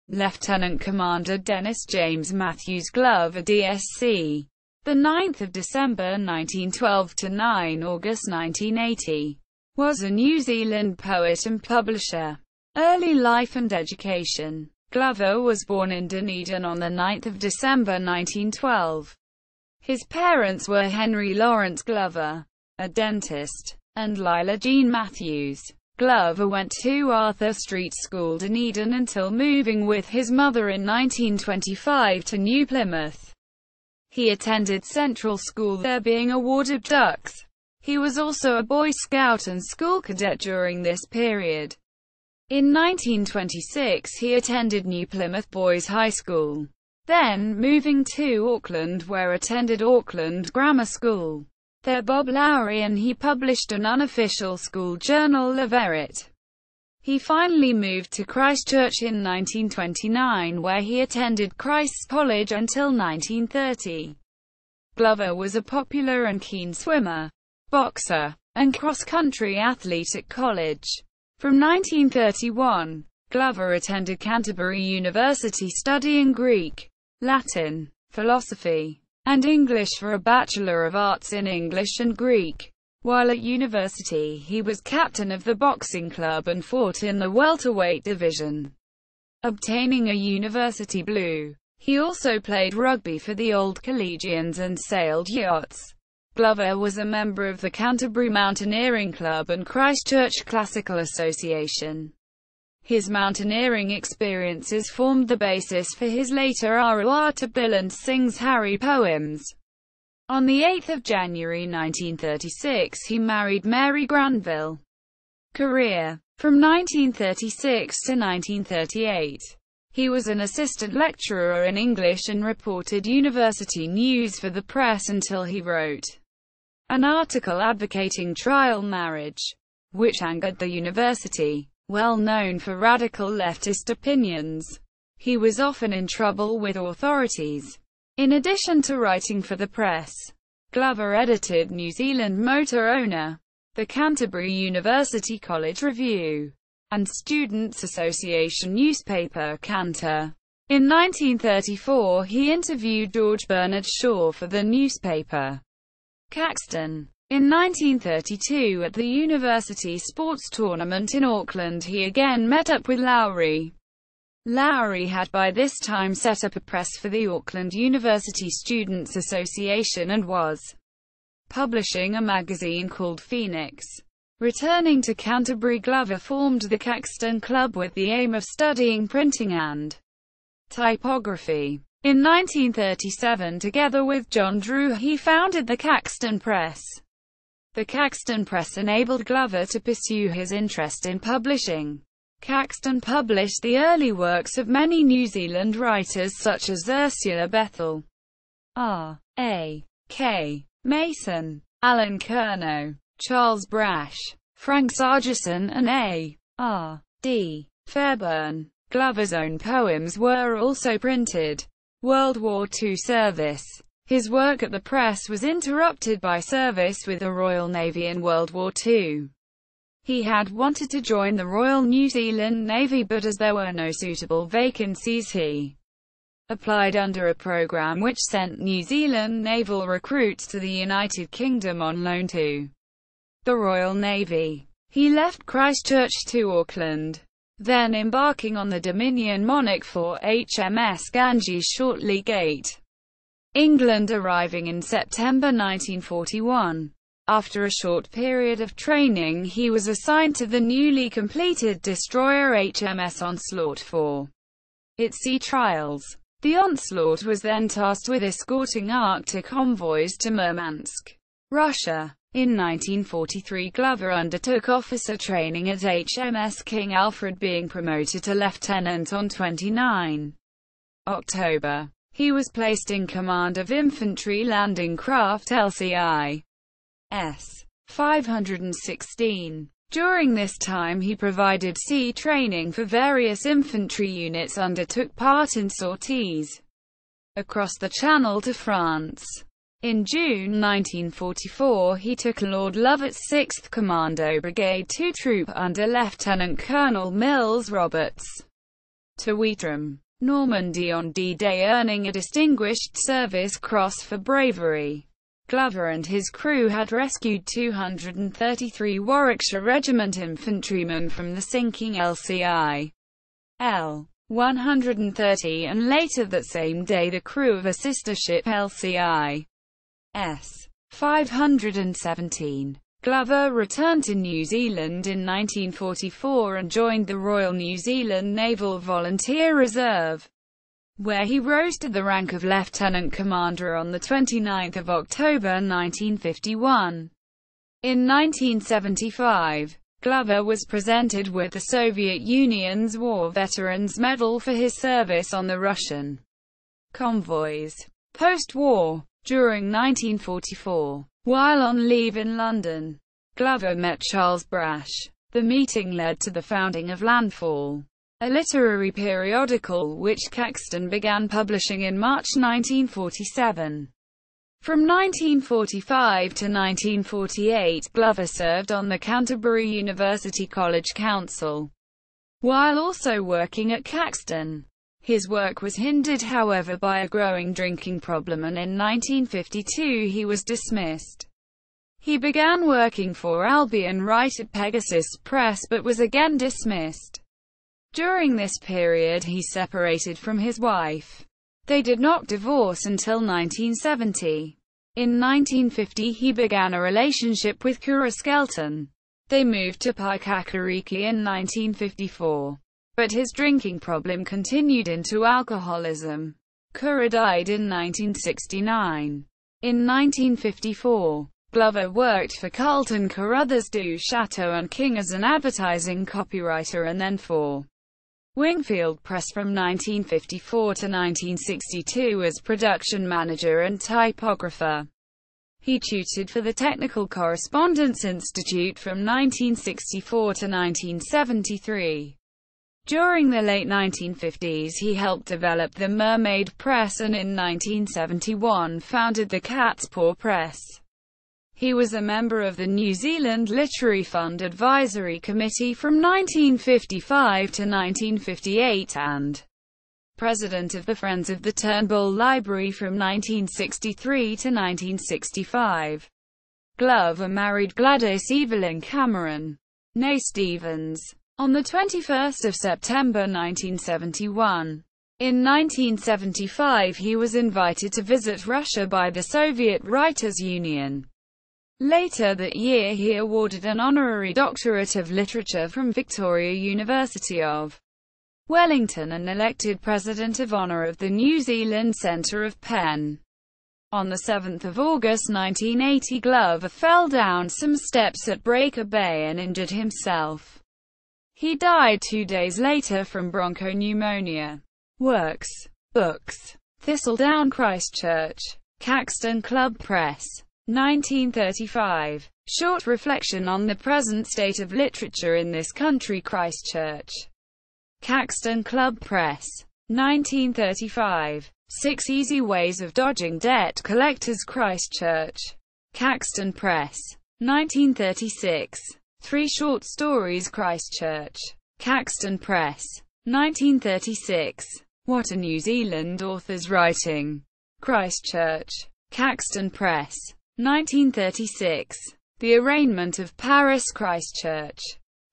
Lieutenant Commander Denis James Matthews Glover DSC. 9 December 1912 to 9 August 1980. Was a New Zealand poet and publisher. Early life and education. Glover was born in Dunedin on 9 December 1912. His parents were Henry Lawrence Glover, a dentist, and Lila Jean Matthews. Glover went to Arthur Street School, Dunedin, until moving with his mother in 1925 to New Plymouth. He attended Central School there, being a ward of Ducks. He was also a Boy Scout and school cadet during this period. In 1926 he attended New Plymouth Boys High School, then moving to Auckland, where attended Auckland Grammar School. There Bob Lowry and he published an unofficial school journal, Leveret. He finally moved to Christchurch in 1929, where he attended Christ's College until 1930. Glover was a popular and keen swimmer, boxer, and cross-country athlete at college. From 1931, Glover attended Canterbury University studying Greek, Latin, philosophy, and English for a Bachelor of Arts in English and Greek. While at university, he was captain of the boxing club and fought in the welterweight division, obtaining a university blue. He also played rugby for the Old Collegians and sailed yachts. Glover was a member of the Canterbury Mountaineering Club and Christchurch Classical Association. His mountaineering experiences formed the basis for his later Arawata Bill and Sings Harry poems. On 8 January 1936 he married Mary Granville. Career. From 1936 to 1938. He was an assistant lecturer in English and reported university news for the press until he wrote an article advocating trial marriage, which angered the university. Well known for radical leftist opinions, he was often in trouble with authorities. In addition to writing for the press, Glover edited New Zealand Motor Owner, the Canterbury University College Review, and Students' Association newspaper Canter. In 1934 he interviewed George Bernard Shaw for the newspaper Caxton. In 1932 at the university sports tournament in Auckland he again met up with Lowry. Lowry had by this time set up a press for the Auckland University Students' Association and was publishing a magazine called Phoenix. Returning to Canterbury, Glover formed the Caxton Club with the aim of studying printing and typography. In 1937, together with John Drew, he founded the Caxton Press. The Caxton Press enabled Glover to pursue his interest in publishing. Caxton published the early works of many New Zealand writers such as Ursula Bethel, R. A. K. Mason, Alan Curnow, Charles Brash, Frank Sargison and A. R. D. Fairburn. Glover's own poems were also printed. World War II service. His work at the press was interrupted by service with the Royal Navy in World War II. He had wanted to join the Royal New Zealand Navy, but as there were no suitable vacancies he applied under a program which sent New Zealand naval recruits to the United Kingdom on loan to the Royal Navy. He left Christchurch to Auckland, then embarking on the Dominion Monarch for HMS Ganges Shortley Gate, England, arriving in September 1941. After a short period of training he was assigned to the newly completed destroyer HMS Onslaught for its sea trials. The Onslaught was then tasked with escorting Arctic convoys to Murmansk, Russia. In 1943 Glover undertook officer training at HMS King Alfred, being promoted to lieutenant on 29 October. He was placed in command of infantry landing craft LCI S. 516. During this time he provided sea training for various infantry units, undertook part in sorties across the Channel to France. In June 1944 he took Lord Lovett's 6th Commando Brigade 2 troop under Lieutenant Colonel Mills Roberts. to Weetram, Normandy on D-Day, earning a Distinguished Service Cross for bravery. Glover and his crew had rescued 233 Warwickshire Regiment infantrymen from the sinking LCI L-130, and later that same day the crew of a sister ship LCI S-517. Glover returned to New Zealand in 1944 and joined the Royal New Zealand Naval Volunteer Reserve, where he rose to the rank of Lieutenant Commander on 29 October 1951. In 1975, Glover was presented with the Soviet Union's War Veterans Medal for his service on the Russian convoys. Post-war, during 1944, while on leave in London, Glover met Charles Brash. The meeting led to the founding of Landfall, a literary periodical which Caxton began publishing in March 1947. From 1945 to 1948, Glover served on the Canterbury University College Council, while also working at Caxton. His work was hindered, however, by a growing drinking problem, and in 1952 he was dismissed. He began working for Albion Wright at Pegasus Press, but was again dismissed. During this period he separated from his wife. They did not divorce until 1970. In 1950 he began a relationship with Cora Skelton. They moved to Paikakariki in 1954. But his drinking problem continued into alcoholism. Cora died in 1969. In 1954, Glover worked for Carlton Carruthers du Chateau and King as an advertising copywriter, and then for Wingfield Press from 1954 to 1962 as production manager and typographer. He tutored for the Technical Correspondence Institute from 1964 to 1973. During the late 1950s he helped develop the Mermaid Press, and in 1971 founded the Cat's Paw Press. He was a member of the New Zealand Literary Fund Advisory Committee from 1955 to 1958 and president of the Friends of the Turnbull Library from 1963 to 1965. Glover married Gladys Evelyn Cameron, née Stevens, on 21 September 1971. In 1975 he was invited to visit Russia by the Soviet Writers' Union. Later that year he awarded an honorary doctorate of literature from Victoria University of Wellington and elected President of Honour of the New Zealand Centre of Penn. On 7 August 1980 Glover fell down some steps at Breaker Bay and injured himself. He died 2 days later from bronchopneumonia. Works. Books. Thistledown, Christchurch. Caxton Club Press. 1935. Short reflection on the present state of literature in this country, Christchurch. Caxton Club Press. 1935. 6 Easy Ways of Dodging Debt Collectors, Christchurch. Caxton Press. 1936. 3 Short Stories, Christchurch. Caxton Press. 1936. What Are New Zealand Authors Writing? Christchurch. Caxton Press. 1936. The Arraignment of Paris, Christchurch.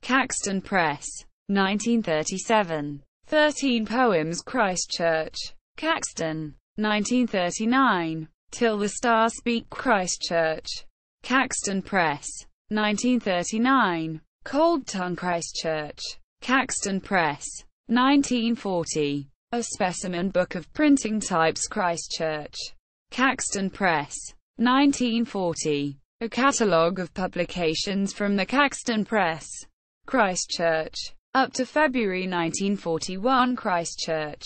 Caxton Press. 1937. 13 Poems, Christchurch. Caxton. 1939. Till the Stars Speak, Christchurch. Caxton Press. 1939. Cold Tongue, Christchurch. Caxton Press. 1940. A Specimen Book of Printing Types, Christchurch. Caxton Press. 1940. A Catalogue of Publications from the Caxton Press. Christchurch. Up to February 1941, Christchurch.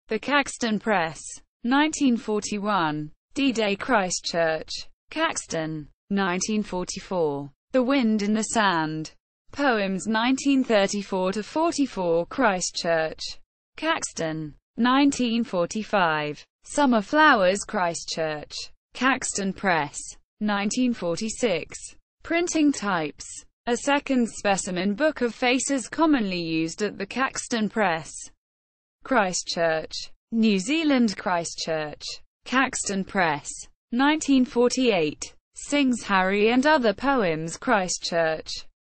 The Caxton Press. 1941. D-Day, Christchurch. Caxton. 1944. The Wind in the Sand. Poems 1934-44, Christchurch. Caxton. 1945. Summer Flowers, Christchurch. Caxton Press. 1946. Printing Types. A Second Specimen Book of Faces commonly used at the Caxton Press. Christchurch, New Zealand. Christchurch, Caxton Press, 1948. Sings Harry and Other Poems. Christchurch,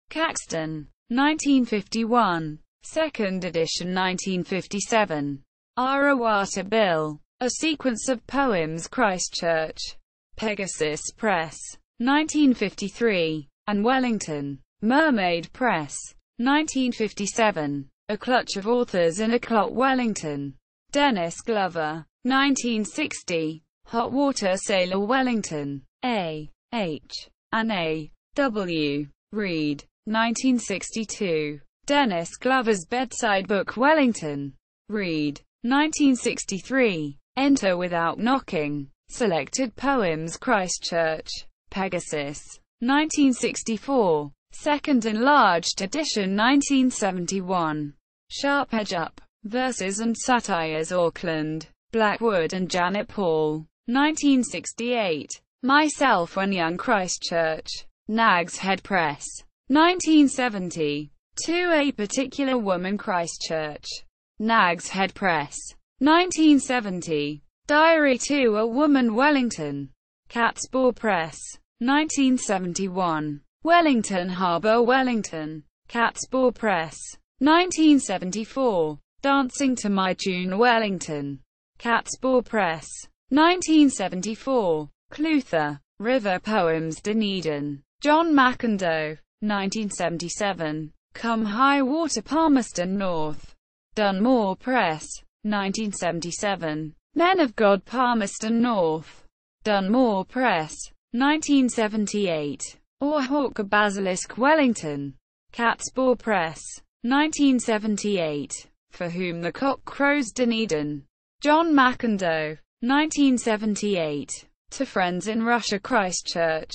Caxton, 1951. Second edition, 1957. Arawata Bill, A Sequence of Poems. Christchurch, Pegasus Press, 1953. And Wellington, Mermaid Press, 1957. A Clutch of Authors in a Clot. Wellington, Denis Glover, 1960. Hot Water Sailor. Wellington, A. H. and A. W. Reed, 1962. Denis Glover's Bedside Book. Wellington, Reed, 1963. Enter Without Knocking, Selected Poems. Christchurch, Pegasus, 1964. Second Enlarged Edition, 1971. Sharp Edge Up, Verses and Satires. Auckland, Blackwood and Janet Paul, 1968. Myself When Young. Christchurch, Nag's Head Press, 1970. To a Particular Woman. Christchurch, Nag's Head Press, 1970. Diary to a Woman. Wellington, Catspaw Press, 1971. Wellington Harbour. Wellington, Catspaw Press, 1974. Dancing to My Tune. Wellington, Catspaw Press, 1974. Clutha, River Poems. Dunedin, John McIndoe, 1977. Come High Water. Palmerston North, Dunmore Press, 1977. Men of God. Palmerston North, Dunmore Press, 1978. Or Hawker Basilisk. Wellington, Catspaw Press, 1978. For Whom the Cock Crows. Dunedin, John McIndoe, 1978. To Friends in Russia. Christchurch,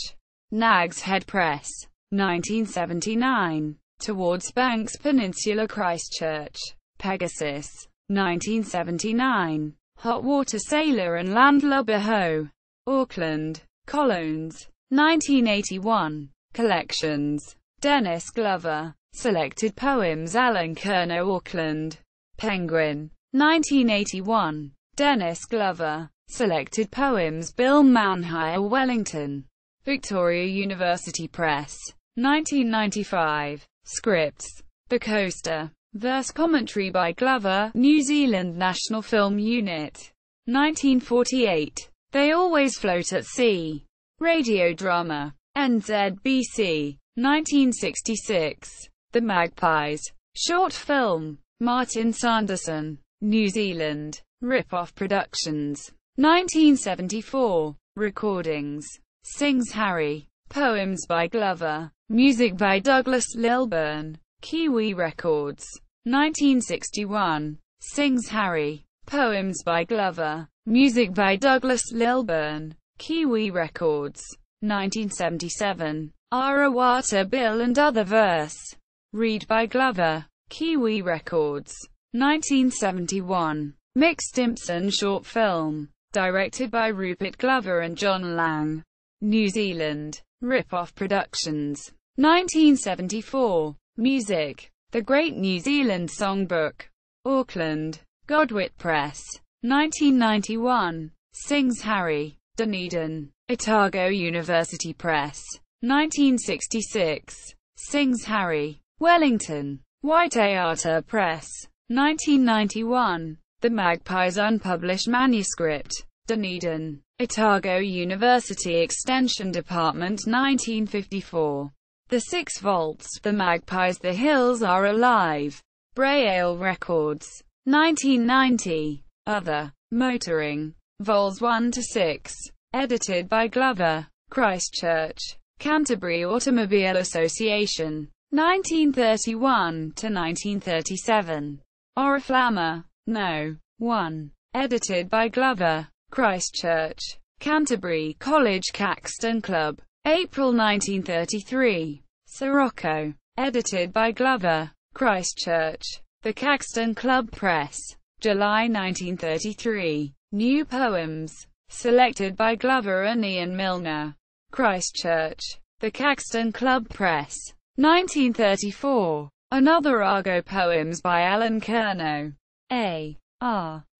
Nag's Head Press, 1979. Towards Banks Peninsula. Christchurch, Pegasus, 1979. Hot Water Sailor and Landlubber Ho. Auckland, Collins, 1981. Collections, Denis Glover. Selected Poems. Alan Kernow. Auckland, Penguin, 1981. Denis Glover. Selected Poems. Bill Manhire. Wellington, Victoria University Press, 1995. Scripts, The Coaster. Verse commentary by Glover. New Zealand National Film Unit, 1948. They Always Float at Sea. Radio drama, NZBC, 1966. The Magpies. Short film, Martin Sanderson. New Zealand, Rip-Off Productions, 1974. Recordings, Sings Harry. Poems by Glover. Music by Douglas Lilburn. Kiwi Records, 1961. Sings Harry. Poems by Glover. Music by Douglas Lilburn. Kiwi Records, 1977. Arawata Bill and Other Verse. Read by Glover. Kiwi Records, 1971. Mick Stimpson short film. Directed by Rupert Glover and John Lang. New Zealand, Rip-Off Productions, 1974. Music, The Great New Zealand Songbook. Auckland, Godwit Press, 1991. Sings Harry. Dunedin, Otago University Press, 1966. Sings Harry. Wellington, Waiteata Press, 1991. The Magpies Unpublished Manuscript. Dunedin, Otago University Extension Department, 1954. The Six Volts, The Magpies, The Hills Are Alive. Braille Records, 1990. Other, Motoring, Vols 1-6. Edited by Glover. Christchurch, Canterbury Automobile Association, 1931-1937. Oriflamma, No. 1. Edited by Glover. Christchurch, Canterbury College Caxton Club, April 1933. Sirocco. Edited by Glover. Christchurch, The Caxton Club Press, July 1933. New Poems. Selected by Glover and Ian Milner. Christchurch, The Caxton Club Press, 1934. Another Argo Poems by Alan Kernow. A.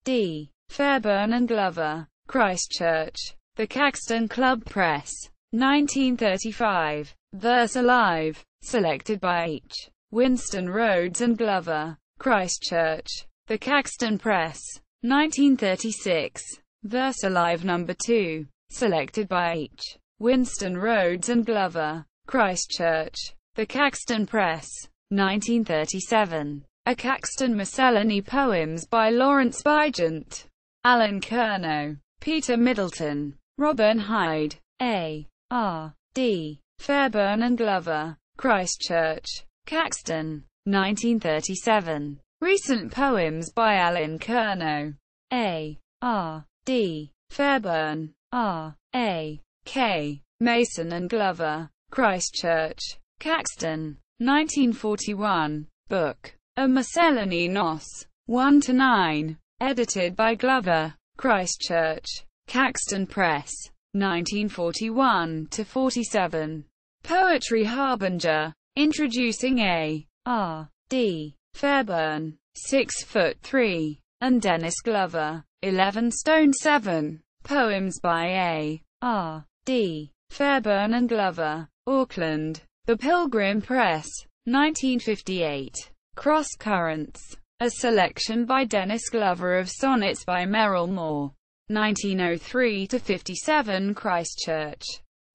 D. Fairbairn and Glover, Christchurch. The Caxton Club Press. 1935. Verse Alive. Selected by H. Winston Rhodes and Glover, Christchurch. The Caxton Press. 1936. Verse Alive No. 2. Selected by H. Winston Rhodes and Glover, Christchurch. The Caxton Press. 1937. A Caxton Miscellany Poems by Lawrence Bygent, Alan Curnow, Peter Middleton, Robin Hyde. A. R. D. Fairbairn and Glover, Christchurch. Caxton. 1937. Recent Poems by Alan Curnow. A. R. D. Fairbairn. R. A. K. Mason and Glover, Christchurch. Caxton. 1941. Book. A Miscellany Nos. 1-9. Edited by Glover, Christchurch. Caxton Press. 1941-47. Poetry Harbinger. Introducing A. R. D. Fairbairn, 6'3", and Denis Glover, 11 stone 7. Poems by A. R. D. Fairbairn and Glover, Auckland. The Pilgrim Press. 1958. Cross Currents. A selection by Denis Glover of sonnets by Merrill Moore. 1903-57 Christchurch.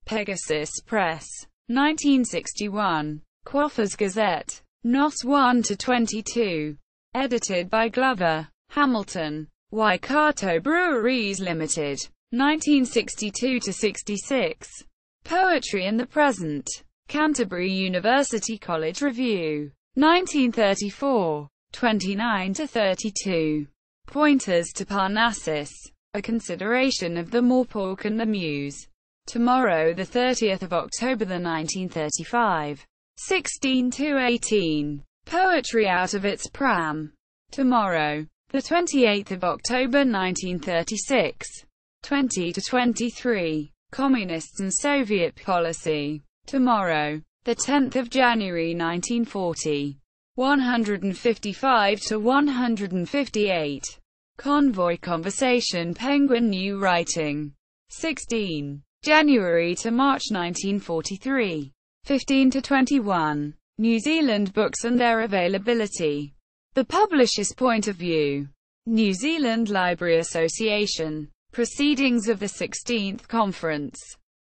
Pegasus Press. 1961. Quaffers Gazette. Nos 1-22. Edited by Glover. Hamilton. Waikato Breweries Limited. 1962-66. Poetry in the Present. Canterbury University College Review. 1934. 29-32. Pointers to Parnassus. A consideration of the Morpork and the Muse. Tomorrow, the 30th of October, 1935. 16-18. Poetry out of its pram. Tomorrow, the 28th of October, 1936. 20-23. Communists and Soviet policy. Tomorrow, the 10th of January, 1940. 155-158. Convoy Conversation Penguin New Writing. 16. January to March 1943. 15-21. New Zealand books and their availability. The publisher's point of view. New Zealand Library Association. Proceedings of the 16th Conference.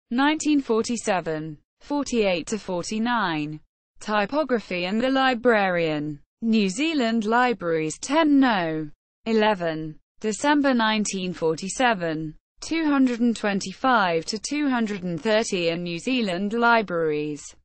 1947. 48-49. Typography and the Librarian. New Zealand Libraries 10 No. 11. December 1947. 225-230 and New Zealand Libraries.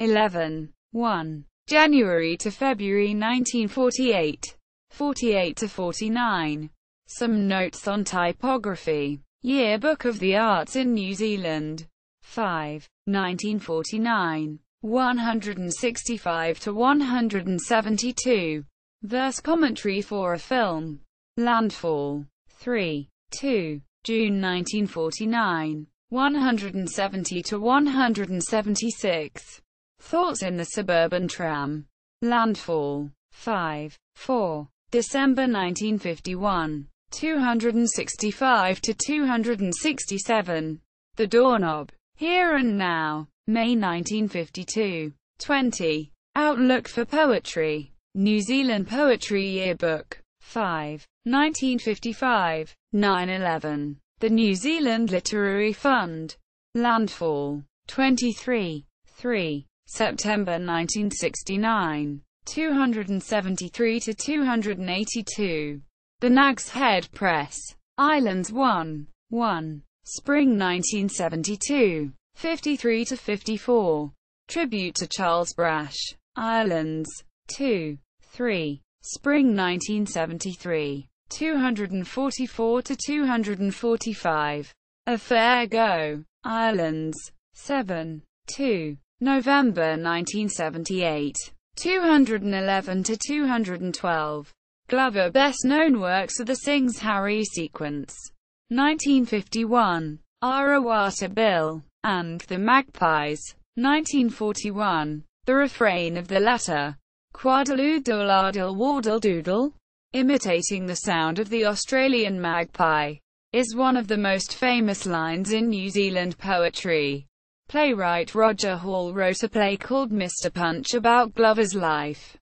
11. 1. January to February 1948. 48-49. Some notes on typography. Yearbook of the Arts in New Zealand. 5. 1949. 165-172. Verse commentary for a film. Landfall. 3. 2. June 1949. 170-176. Thoughts in the Suburban Tram. Landfall. 5. 4. December 1951. 265-267. The Doorknob. Here and Now. May 1952. 20. Outlook for Poetry. New Zealand Poetry Yearbook. 5. 1955. 9/11. The New Zealand Literary Fund. Landfall. 23. 3. September 1969. 273-282. The Nag's Head Press. Islands 1. 1. Spring 1972. 53-54. Tribute to Charles Brash. Islands. 2. 3. Spring 1973. 244-245. A Fair Go. Islands. 7. 2. November 1978. 211-212. Glover. Best known works of the Sings Harry sequence. 1951. Arawata Bill. And the Magpies. 1941. The refrain of the latter. Quadaloodle Ardle Wardle Doodle. Imitating the sound of the Australian magpie is one of the most famous lines in New Zealand poetry. Playwright Roger Hall wrote a play called Mr. Punch about Glover's life.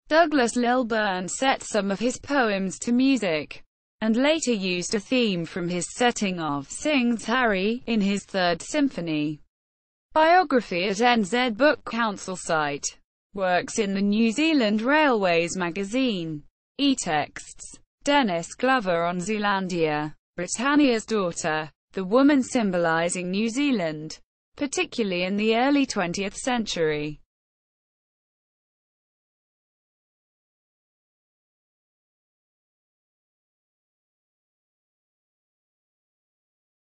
Douglas Lilburn set some of his poems to music, and later used a theme from his setting of Sings Harry in his Third Symphony. Biography at NZ Book Council site. Works in the New Zealand Railways magazine. E-texts. Denis Glover on Zealandia, Britannia's daughter, the woman symbolising New Zealand, particularly in the early 20th century.